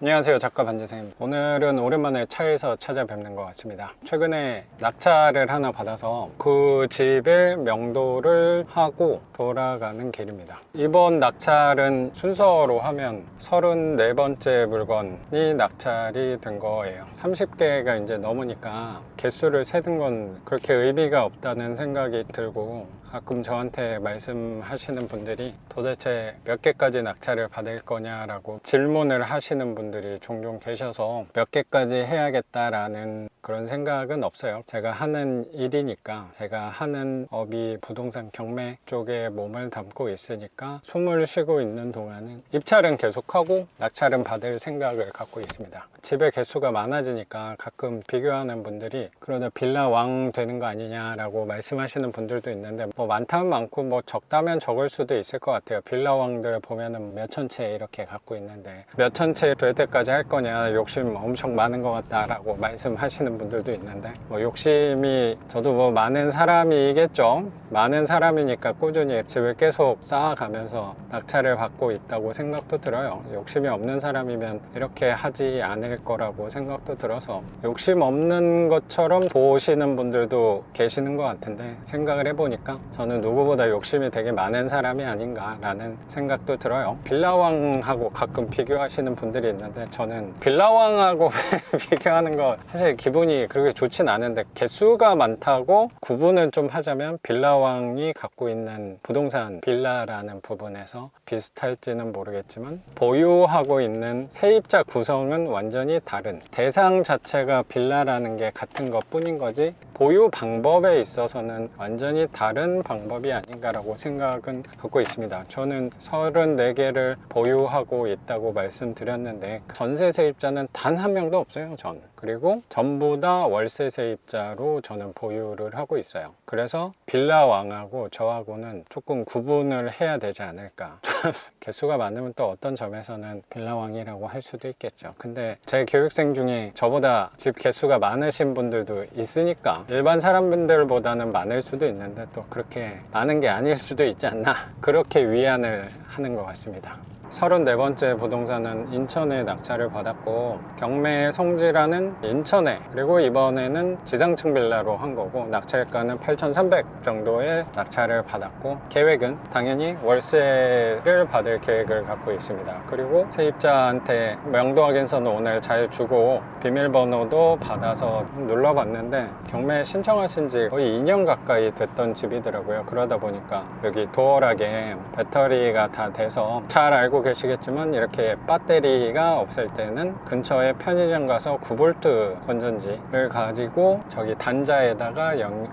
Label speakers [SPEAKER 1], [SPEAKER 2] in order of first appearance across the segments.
[SPEAKER 1] 안녕하세요, 작가 반지생입니다. 오늘은 오랜만에 차에서 찾아뵙는 것 같습니다. 최근에 낙찰을 하나 받아서 그 집의 명도를 하고 돌아가는 길입니다. 이번 낙찰은 순서로 하면 34번째 물건이 낙찰이 된 거예요. 30개가 이제 넘으니까 개수를 세는 건 그렇게 의미가 없다는 생각이 들고, 가끔 저한테 말씀하시는 분들이 도대체 몇 개까지 낙찰을 받을 거냐라고 질문을 하시는 분들이 종종 계셔서 몇 개까지 해야겠다라는 그런 생각은 없어요. 제가 하는 일이니까, 제가 하는 업이 부동산 경매 쪽에 몸을 담고 있으니까 숨을 쉬고 있는 동안은 입찰은 계속하고 낙찰은 받을 생각을 갖고 있습니다. 집의 개수가 많아지니까 가끔 비교하는 분들이 그러다 빌라 왕 되는 거 아니냐라고 말씀하시는 분들도 있는데, 뭐 많다면 많고 뭐 적다면 적을 수도 있을 것 같아요. 빌라 왕들 보면은 몇천 채 이렇게 갖고 있는데 몇천 채 될 때까지 할 거냐, 욕심 엄청 많은 것 같다라고 말씀하시는 분들도 있는데, 뭐 욕심이, 저도 뭐 많은 사람이겠죠. 많은 사람이니까 꾸준히 집을 계속 쌓아가면서 낙찰을 받고 있다고 생각도 들어요. 욕심이 없는 사람이면 이렇게 하지 않을 거라고 생각도 들어서, 욕심 없는 것처럼 보시는 분들도 계시는 것 같은데, 생각을 해보니까 저는 누구보다 욕심이 되게 많은 사람이 아닌가라는 생각도 들어요. 빌라왕하고 가끔 비교하시는 분들이 있는데, 저는 빌라왕하고 비교하는 거 사실 기분이 그렇게 좋진 않은데, 개수가 많다고 구분을 좀 하자면 빌라왕이 갖고 있는 부동산 빌라라는 부분에서 비슷할지는 모르겠지만, 보유하고 있는 세입자 구성은 완전히 다른, 대상 자체가 빌라라는 게 같은 것 뿐인 거지 보유 방법에 있어서는 완전히 다른 방법이 아닌가라고 생각은 갖고 있습니다. 저는 34개를 보유하고 있다고 말씀드렸는데, 전세 세입자는 단 한 명도 없어요, 전. 그리고 전부 다 월세 세입자로 저는 보유를 하고 있어요. 그래서 빌라왕하고 저하고는 조금 구분을 해야 되지 않을까. 개수가 많으면 또 어떤 점에서는 빌라왕이라고 할 수도 있겠죠. 근데 제 교육생 중에 저보다 집 개수가 많으신 분들도 있으니까 일반 사람들보다는 많을 수도 있는데, 또 그렇게 많은 게 아닐 수도 있지 않나, 그렇게 위안을 하는 것 같습니다. 34번째 부동산은 인천에 낙찰을 받았고, 경매의 성지라는 인천에, 그리고 이번에는 지상층 빌라로 한 거고, 낙찰가는 8,300 정도의 낙찰을 받았고, 계획은 당연히 월세를 받을 계획을 갖고 있습니다. 그리고 세입자한테 명도 확인서는 오늘 잘 주고 비밀번호도 받아서 눌러봤는데, 경매 신청하신 지 거의 2년 가까이 됐던 집이더라고요. 그러다 보니까 여기 도어락에 배터리가 다 돼서, 잘 알고 계시겠지만 이렇게 배터리가 없을 때는 근처에 편의점 가서 9V 건전지를 가지고 저기 단자에다가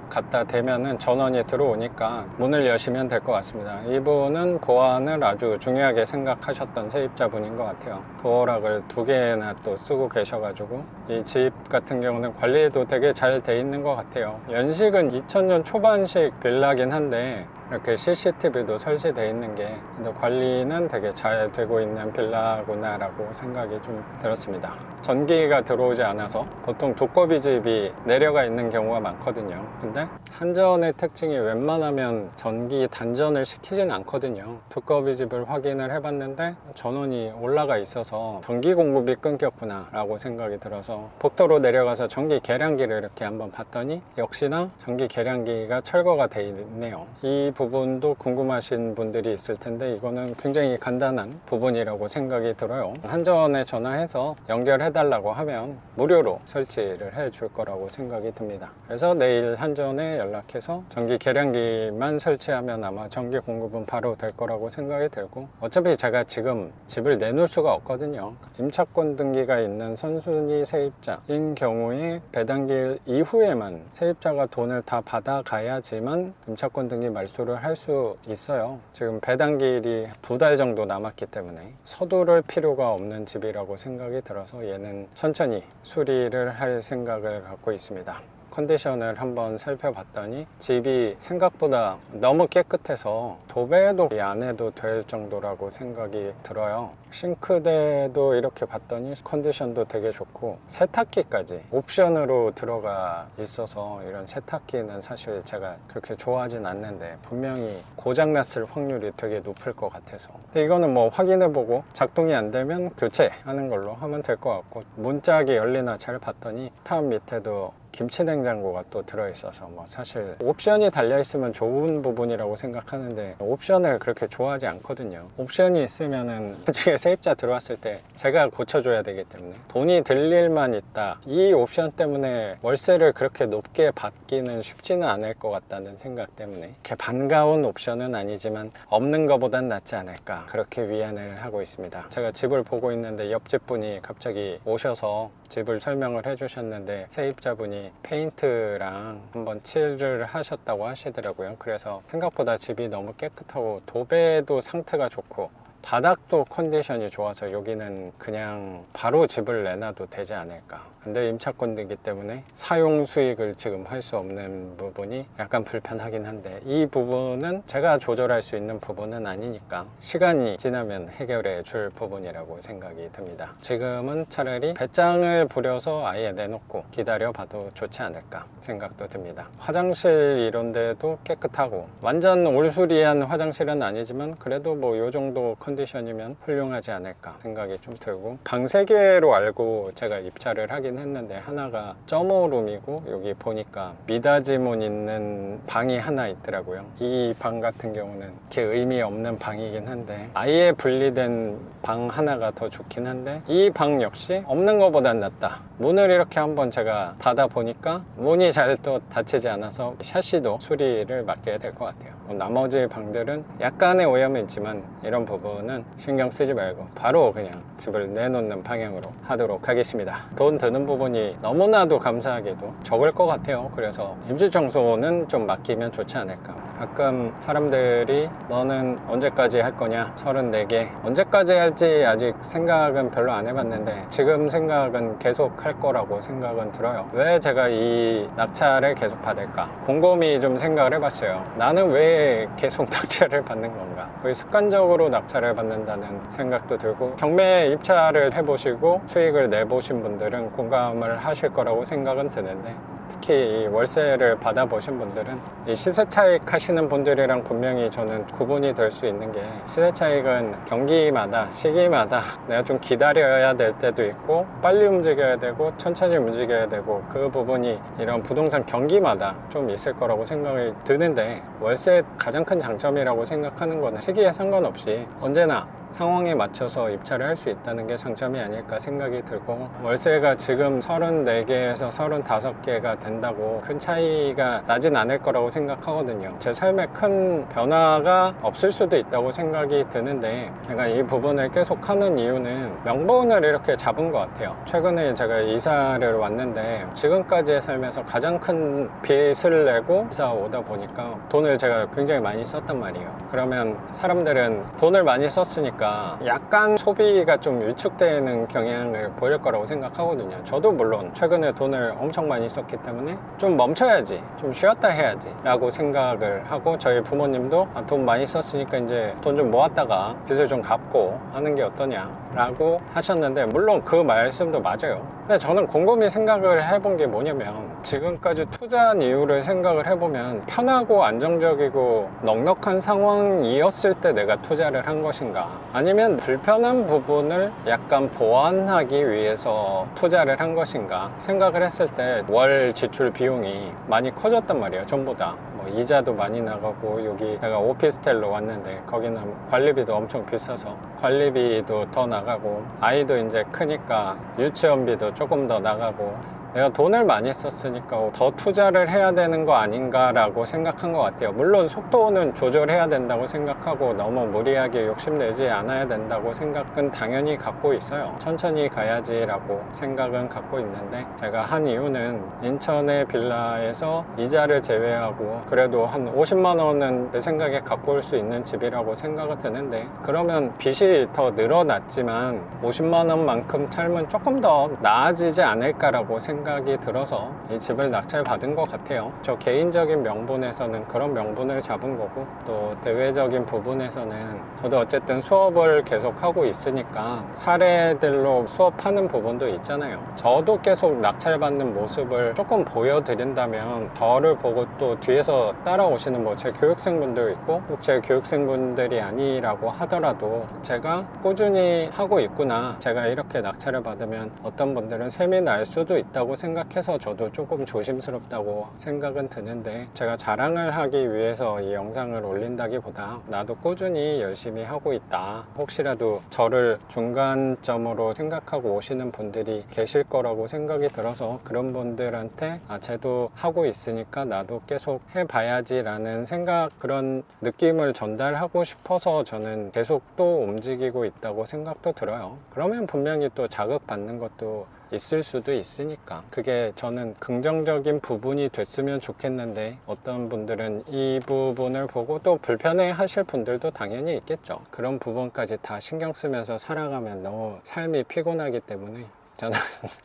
[SPEAKER 1] 갖다 대면은 전원이 들어오니까 문을 여시면 될 것 같습니다. 이분은 보안을 아주 중요하게 생각하셨던 세입자분인 것 같아요. 도어락을 2개나 또 쓰고 계셔가지고, 이 집 같은 경우는 관리도 되게 잘 돼 있는 것 같아요. 연식은 2000년 초반식 빌라긴 한데 이렇게 CCTV도 설치되어 있는 게 관리는 되게 잘 되고 있는 빌라구나 라고 생각이 좀 들었습니다. 전기가 들어오지 않아서 보통 두꺼비 집이 내려가 있는 경우가 많거든요. 근데 한전의 특징이 웬만하면 전기 단전을 시키진 않거든요. 두꺼비 집을 확인을 해봤는데 전원이 올라가 있어서 전기 공급이 끊겼구나 라고 생각이 들어서 복도로 내려가서 전기 계량기를 이렇게 한번 봤더니 역시나 전기 계량기가 철거가 돼 있네요. 이 부분도 궁금하신 분들이 있을 텐데, 이거는 굉장히 간단한 부분이라고 생각이 들어요. 한전에 전화해서 연결해 달라고 하면 무료로 설치를 해 줄 거라고 생각이 듭니다. 그래서 내일 한전에 연락해서 전기 계량기만 설치하면 아마 전기 공급은 바로 될 거라고 생각이 들고, 어차피 제가 지금 집을 내놓을 수가 없거든요. 임차권 등기가 있는 선순위 세입자인 경우에 배당길 이후에만 세입자가 돈을 다 받아가야지만 임차권 등기 말소를 할 수 있어요. 지금 배당길이 2달 정도 남았기 때문에 서두를 필요가 없는 집이라고 생각이 들어서 얘는 천천히 수리를 할 생각을 갖고 있습니다. 컨디션을 한번 살펴봤더니 집이 생각보다 너무 깨끗해서 도배도 안 해도 될 정도라고 생각이 들어요. 싱크대도 이렇게 봤더니 컨디션도 되게 좋고 세탁기까지 옵션으로 들어가 있어서, 이런 세탁기는 사실 제가 그렇게 좋아하진 않는데 분명히 고장났을 확률이 되게 높을 것 같아서, 근데 이거는 뭐 확인해보고 작동이 안 되면 교체하는 걸로 하면 될 것 같고, 문짝이 열리나 잘 봤더니 탑 밑에도 김치 냉장고가 또 들어있어서 뭐 사실 옵션이 달려있으면 좋은 부분이라고 생각하는데 옵션을 그렇게 좋아하지 않거든요. 옵션이 있으면은 나중에 세입자 들어왔을 때 제가 고쳐줘야 되기 때문에 돈이 들 일만 있다, 이 옵션 때문에 월세를 그렇게 높게 받기는 쉽지는 않을 것 같다는 생각 때문에, 이렇게 반가운 옵션은 아니지만 없는 것보단 낫지 않을까, 그렇게 위안을 하고 있습니다. 제가 집을 보고 있는데 옆집 분이 갑자기 오셔서 집을 설명을 해주셨는데, 세입자분이 페인트랑 한번 칠을 하셨다고 하시더라고요. 그래서 생각보다 집이 너무 깨끗하고 도배도 상태가 좋고 바닥도 컨디션이 좋아서 여기는 그냥 바로 집을 내놔도 되지 않을까. 근데 임차권이기 때문에 사용 수익을 지금 할 수 없는 부분이 약간 불편하긴 한데, 이 부분은 제가 조절할 수 있는 부분은 아니니까 시간이 지나면 해결해 줄 부분이라고 생각이 듭니다. 지금은 차라리 배짱을 부려서 아예 내놓고 기다려 봐도 좋지 않을까 생각도 듭니다. 화장실 이런 데도 깨끗하고, 완전 올수리한 화장실은 아니지만 그래도 뭐 요 정도 컨디션이면 훌륭하지 않을까 생각이 좀 들고, 방 3개로 알고 제가 입찰을 하긴 했는데 하나가 점오룸이고, 여기 보니까 미닫이문 있는 방이 하나 있더라고요. 이 방 같은 경우는 이렇게 의미 없는 방이긴 한데 아예 분리된 방 하나가 더 좋긴 한데, 이 방 역시 없는 것보단 낫다. 문을 이렇게 한번 제가 닫아 보니까 문이 잘 또 닫히지 않아서 샤시도 수리를 맡겨야 될 것 같아요. 나머지 방들은 약간의 오염이 있지만 이런 부분은 신경 쓰지 말고 바로 그냥 집을 내놓는 방향으로 하도록 하겠습니다. 돈 드는 부분이 너무나도 감사하게도 적을 것 같아요. 그래서 임시청소는 좀 맡기면 좋지 않을까. 가끔 사람들이 너는 언제까지 할 거냐, 34개 언제까지 할지 아직 생각은 별로 안 해봤는데 지금 생각은 계속 할 거라고 생각은 들어요. 왜 제가 이 낙찰을 계속 받을까, 곰곰이 좀 생각을 해봤어요. 나는 왜 계속 낙찰을 받는 건가, 거의 습관적으로 낙찰을 받는다는 생각도 들고, 경매 입찰을 해보시고 수익을 내보신 분들은 공감을 하실 거라고 생각은 드는데, 특히 이 월세를 받아보신 분들은 이 시세 차익 하시는 분들이랑 분명히 저는 구분이 될 수 있는 게, 시세 차익은 경기마다 시기마다 내가 좀 기다려야 될 때도 있고 빨리 움직여야 되고 천천히 움직여야 되고, 그 부분이 이런 부동산 경기마다 좀 있을 거라고 생각이 드는데, 월세의 가장 큰 장점이라고 생각하는 거는 시기에 상관없이 언제나 상황에 맞춰서 입찰을 할 수 있다는 게 장점이 아닐까 생각이 들고, 월세가 지금 34개에서 35개가 된다고 큰 차이가 나진 않을 거라고 생각하거든요. 제 삶에 큰 변화가 없을 수도 있다고 생각이 드는데, 제가 이 부분을 계속 하는 이유는 명분을 이렇게 잡은 것 같아요. 최근에 제가 이사를 왔는데 지금까지의 삶에서 가장 큰 빚을 내고 이사 오다 보니까 돈을 제가 굉장히 많이 썼단 말이에요. 그러면 사람들은 돈을 많이 썼으니까 약간 소비가 좀 위축되는 경향을 보일 거라고 생각하거든요. 저도 물론 최근에 돈을 엄청 많이 썼기 때문에 좀 멈춰야지, 좀 쉬었다 해야지 라고 생각을 하고, 저희 부모님도 돈 많이 썼으니까 이제 돈 좀 모았다가 빚을 좀 갚고 하는 게 어떠냐 라고 하셨는데, 물론 그 말씀도 맞아요. 근데 저는 곰곰이 생각을 해본 게 뭐냐면, 지금까지 투자한 이유를 생각을 해보면 편하고 안정적이고 넉넉한 상황이었을 때 내가 투자를 한 것인가, 아니면 불편한 부분을 약간 보완하기 위해서 투자를 한 것인가 생각을 했을 때 월 지출 비용이 많이 커졌단 말이에요. 전보다 이자도 많이 나가고, 여기 내가 오피스텔로 왔는데 거기는 관리비도 엄청 비싸서 관리비도 더 나가고, 아이도 이제 크니까 유치원비도 조금 더 나가고, 내가 돈을 많이 썼으니까 더 투자를 해야 되는 거 아닌가 라고 생각한 것 같아요. 물론 속도는 조절해야 된다고 생각하고 너무 무리하게 욕심내지 않아야 된다고 생각은 당연히 갖고 있어요. 천천히 가야지 라고 생각은 갖고 있는데, 제가 한 이유는 인천의 빌라에서 이자를 제외하고 그래도 한 50만 원은 내 생각에 갖고 올 수 있는 집이라고 생각은 드는데, 그러면 빚이 더 늘어났지만 50만 원만큼 살면 조금 더 나아지지 않을까 라고 생각합니다. 생각이 들어서 이 집을 낙찰받은 것 같아요. 저 개인적인 명분에서는 그런 명분을 잡은 거고, 또 대외적인 부분에서는 저도 어쨌든 수업을 계속 하고 있으니까 사례들로 수업하는 부분도 있잖아요. 저도 계속 낙찰받는 모습을 조금 보여드린다면 저를 보고 또 뒤에서 따라오시는 뭐 제 교육생분도 있고, 꼭 제 교육생분들이 아니라고 하더라도 제가 꾸준히 하고 있구나, 제가 이렇게 낙찰을 받으면 어떤 분들은 셈이 날 수도 있다고 생각해서 저도 조금 조심스럽다고 생각은 드는데, 제가 자랑을 하기 위해서 이 영상을 올린다기보다 나도 꾸준히 열심히 하고 있다, 혹시라도 저를 중간점으로 생각하고 오시는 분들이 계실 거라고 생각이 들어서 그런 분들한테 쟤도 하고 있으니까 나도 계속 해봐야지 라는 생각, 그런 느낌을 전달하고 싶어서 저는 계속 또 움직이고 있다고 생각도 들어요. 그러면 분명히 또 자극받는 것도 있을 수도 있으니까, 그게 저는 긍정적인 부분이 됐으면 좋겠는데, 어떤 분들은 이 부분을 보고 또 불편해 하실 분들도 당연히 있겠죠. 그런 부분까지 다 신경 쓰면서 살아가면 너무 삶이 피곤하기 때문에 저는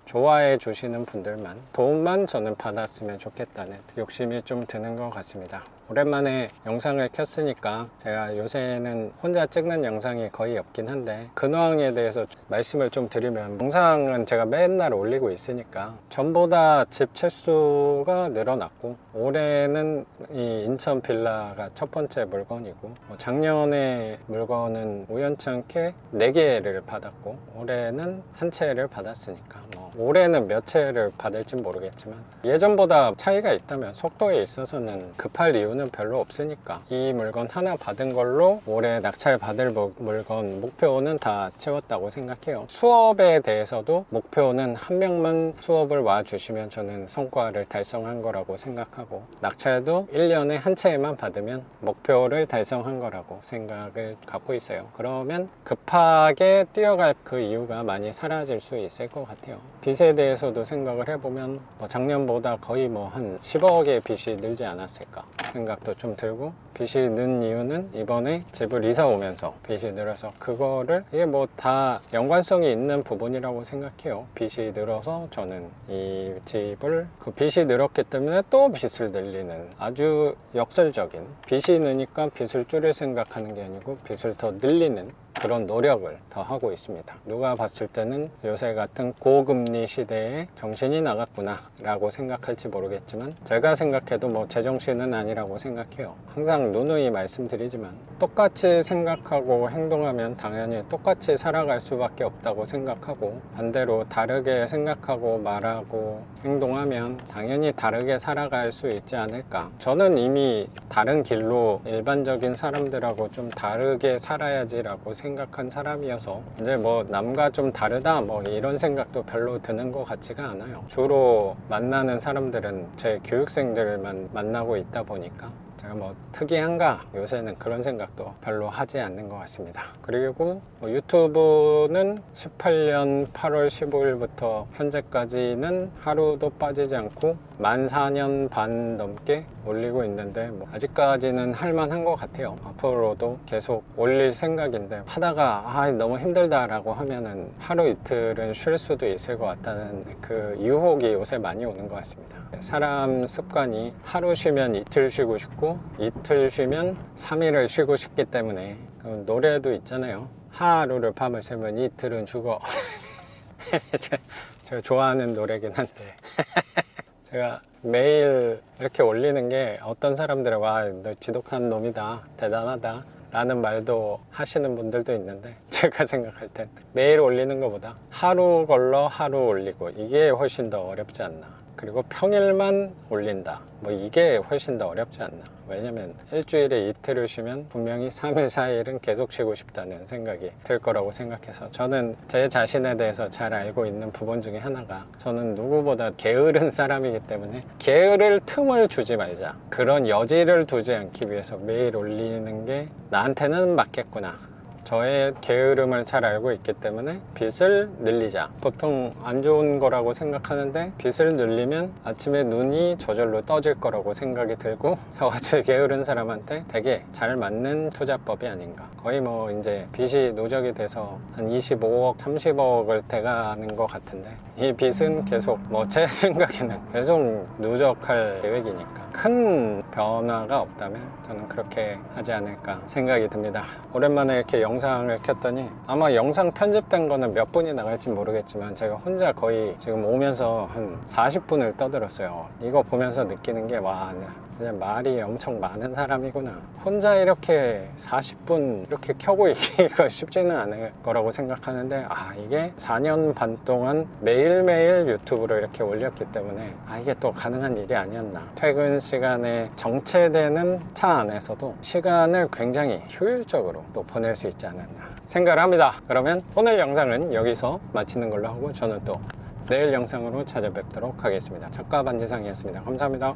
[SPEAKER 1] 좋아해 주시는 분들만, 도움만 저는 받았으면 좋겠다는 욕심이 좀 드는 것 같습니다. 오랜만에 영상을 켰으니까, 제가 요새는 혼자 찍는 영상이 거의 없긴 한데 근황에 대해서 말씀을 좀 드리면, 영상은 제가 맨날 올리고 있으니까 전보다 집 채수가 늘어났고, 올해는 이 인천 빌라가 첫 번째 물건이고, 작년에 물건은 우연찮게 4개를 받았고, 올해는 한 채를 받았으니까 올해는 몇 채를 받을진 모르겠지만, 예전보다 차이가 있다면 속도에 있어서는 급할 이유는 별로 없으니까 이 물건 하나 받은 걸로 올해 낙찰 받을 물건 목표는 다 채웠다고 생각해요. 수업에 대해서도 목표는 한 명만 수업을 와 주시면 저는 성과를 달성한 거라고 생각하고, 낙찰도 1년에 한 채만 받으면 목표를 달성한 거라고 생각을 갖고 있어요. 그러면 급하게 뛰어갈 그 이유가 많이 사라질 수 있을 것 같아요. 빚에 대해서도 생각을 해보면 작년보다 거의 한 10억의 빚이 늘지 않았을까 생각도 좀 들고, 빚이 는 이유는 이번에 집을 이사 오면서 빚이 늘어서, 그거를 이게 다 연관성이 있는 부분이라고 생각해요. 빚이 늘어서 저는 이 집을, 그 빚이 늘었기 때문에 또 빚을 늘리는, 아주 역설적인, 빚이 느니까 빚을 줄일 생각하는 게 아니고 빚을 더 늘리는 그런 노력을 더 하고 있습니다. 누가 봤을 때는 요새 같은 고금리 시대에 정신이 나갔구나 라고 생각할지 모르겠지만, 제가 생각해도 제정신은 아니라고 생각해요. 항상 누누이 말씀드리지만, 똑같이 생각하고 행동하면 당연히 똑같이 살아갈 수밖에 없다고 생각하고, 반대로 다르게 생각하고 말하고 행동하면 당연히 다르게 살아갈 수 있지 않을까. 저는 이미 다른 길로 일반적인 사람들하고 좀 다르게 살아야지 라고 생각한 사람이어서, 이제 남과 좀 다르다 이런 생각도 별로 드는 것 같지가 않아요. 주로 만나는 사람들은 제 교육생들만 만나고 있다 보니까 제가 특이한가 요새는 그런 생각도 별로 하지 않는 것 같습니다. 그리고 유튜브는 18년 8월 15일부터 현재까지는 하루도 빠지지 않고 14년 반 넘게 올리고 있는데, 아직까지는 할만한 것 같아요. 앞으로도 계속 올릴 생각인데, 하다가 너무 힘들다 라고 하면은 하루 이틀은 쉴 수도 있을 것 같다는 그 유혹이 요새 많이 오는 것 같습니다. 사람 습관이 하루 쉬면 이틀 쉬고 싶고, 이틀 쉬면 3일을 쉬고 싶기 때문에, 그 노래도 있잖아요. 하루를 밤을 새면 이틀은 죽어. 제가 좋아하는 노래긴 한데 제가 매일 이렇게 올리는 게, 어떤 사람들은 너 지독한 놈이다, 대단하다 라는 말도 하시는 분들도 있는데, 제가 생각할 땐 매일 올리는 것보다 하루 걸러 하루 올리고 이게 훨씬 더 어렵지 않나. 그리고 평일만 올린다, 이게 훨씬 더 어렵지 않나. 왜냐면 일주일에 이틀을 쉬면 분명히 3일 4일은 계속 쉬고 싶다는 생각이 들 거라고 생각해서, 저는 제 자신에 대해서 잘 알고 있는 부분 중에 하나가, 저는 누구보다 게으른 사람이기 때문에 게으를 틈을 주지 말자, 그런 여지를 두지 않기 위해서 매일 올리는 게 나한테는 맞겠구나, 저의 게으름을 잘 알고 있기 때문에 빛을 늘리자. 보통 안 좋은 거라고 생각하는데 빛을 늘리면 아침에 눈이 저절로 떠질 거라고 생각이 들고 저같이 게으른 사람한테 되게 잘 맞는 투자법이 아닌가. 거의 뭐 이제 빚이 누적이 돼서 한 25억, 30억을 돼가는 것 같은데 이 빚은 계속 뭐 제 생각에는 계속 누적할 계획이니까 큰 변화가 없다면 저는 그렇게 하지 않을까 생각이 듭니다. 오랜만에 이렇게 영상을 켰더니 아마 영상 편집된 거는 몇 분이 나갈지 모르겠지만 제가 혼자 거의 지금 오면서 한 40분을 떠들었어요. 이거 보면서 느끼는 게 와, 그냥 말이 엄청 많은 사람이구나. 혼자 이렇게 40분 이렇게 켜고 있기가 쉽지는 않을 거라고 생각하는데 이게 4년 반 동안 매일매일 유튜브를 이렇게 올렸기 때문에 이게 또 가능한 일이 아니었나. 퇴근 시간에 정체되는 차 안에서도 시간을 굉장히 효율적으로 또 보낼 수 있지 않았나 생각을 합니다. 그러면 오늘 영상은 여기서 마치는 걸로 하고 저는 또 내일 영상으로 찾아뵙도록 하겠습니다. 작가 반지상이었습니다. 감사합니다.